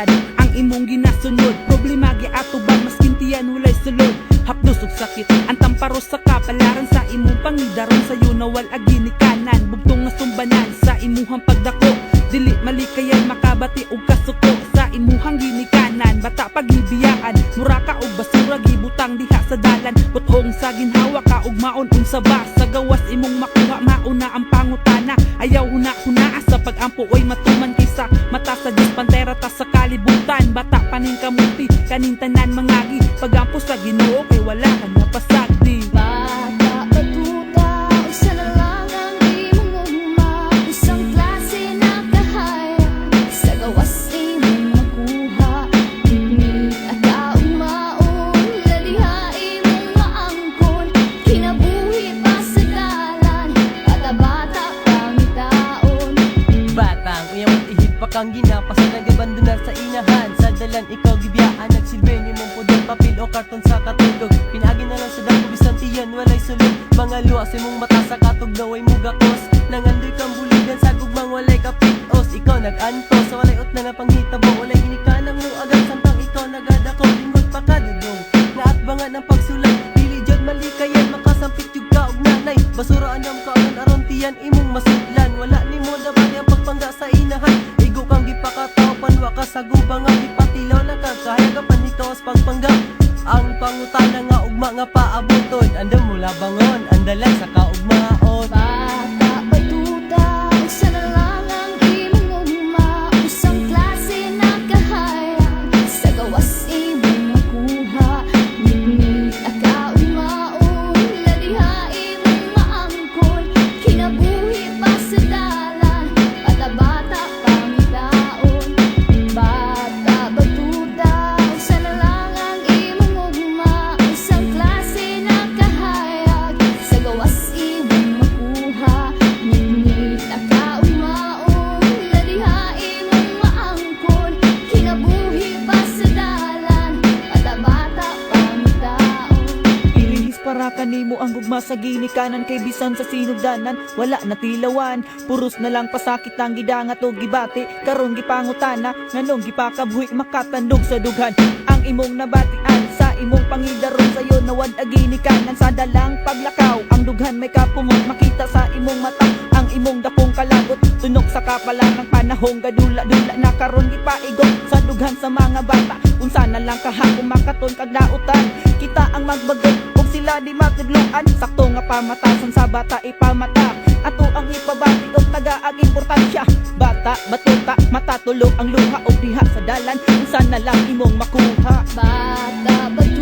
dalan ang imong ginasunod. Problema gi atuban maskin tiyan walay sulod. Hapdos ug sakit ang tamparos sa kapalaran sa imong pangidaron sayo nawal agi ni kanan. Bugtong nga sumbanan sa imuhang pagdako, dili malikayan makabati og kasuko sa imuhang ginikanan. Bata pagibiyaan mura ka og basura gibutang diha sa dalan. Buthong sa ginhawa ka og maon unsa ba sa gawas imong makuha mauna ang pangutana. Ayaw huna-huna sa pagampo oy matuman kaysa mata sa dispantera ta sa kalibutan. Bata paning kamuti kaning tanan mangagi pagampo sa Ginoo kay wala ka na pasagdi. Bata batuta usa na lang ang imong ugma, usang klase na kahayag sa gawas imong makuha. Ingit at kaugmaon laliha imong maangkon, kinabuhi pa sa dalan bata-bata pangitaon. Batang uyang ihip pa kang ginapasa nagabandonar sa inahan. Sa dalan ikaw gibiyaan nagsilbi ni mong pudong papel o karton sa katulog. Pinagi na lang sa damo bisan tiyan walay sulod. Mga luwas imong mata sa katog na way mugakos. Nangandoy kang buligan sa gugmang walay kapitos. Ikaw nag-antos sa walay ut na nga panghitabo. Walay ginikanan mo agad samtang ikaw nagadako. Lingkod pa kadudong nga atbangan ang pagsulat. Dili jud malikayan makasampit yung ka og nanay. Basura anyam ka aron tiyan imong masudlan. Wala nimo dabali ang pagpangga sa inahan. Igo kang gipakataw panwa ka sa gubang nga gipatilaw na kagkahaya ka panitos pagpangga. Ang pangutana nga ugma nga paaboton, andam mula bangon andalan sa kaugmaon. Bata batuta usa na lang ang imong ugma, usang klase na kahayag sa gawas imong makuha. Ngit at kaugmaon laliha imong maangkon, kinabuhi pa sa dalan bata-bata pangitaon. Bata batuta usa na lang ang imong ugma, usang klase na kahayag sa gawas imong makuha. Ngit at kaugmaon laliha imong maangkon, kinabuhi pa sa dalan bata-bata pangitaon. Ilihis para kanimo ang gugma sa ginikanan kay bisan sa sinugdanan wala na tilawan. Puros na lang pasakit ang gidangat o gibati karon gipangutana nganong gipakabuhi makatandog sa dughan. Ang imong nabatian sa imong pangidaron sayo nawad agi ni kanan sa dalang paglakaw. Ang dughan may kapungot makita sa imong mata ang imong dapong kalagot. Tunok sa kapalang ng panahong gadula-dula na karon gipaigot sa dughan sa mga bata. Unsa na lang kahapon makaton kag dautan kita ang magbagot ug sila di matudloan. Sakto nga pamatasan sa bata ipamata ato ang ipabati og tagaag importansya. Bata batuta matatulog ang luha og diha sa dalan unsa na lang imong makuha. Bata batuta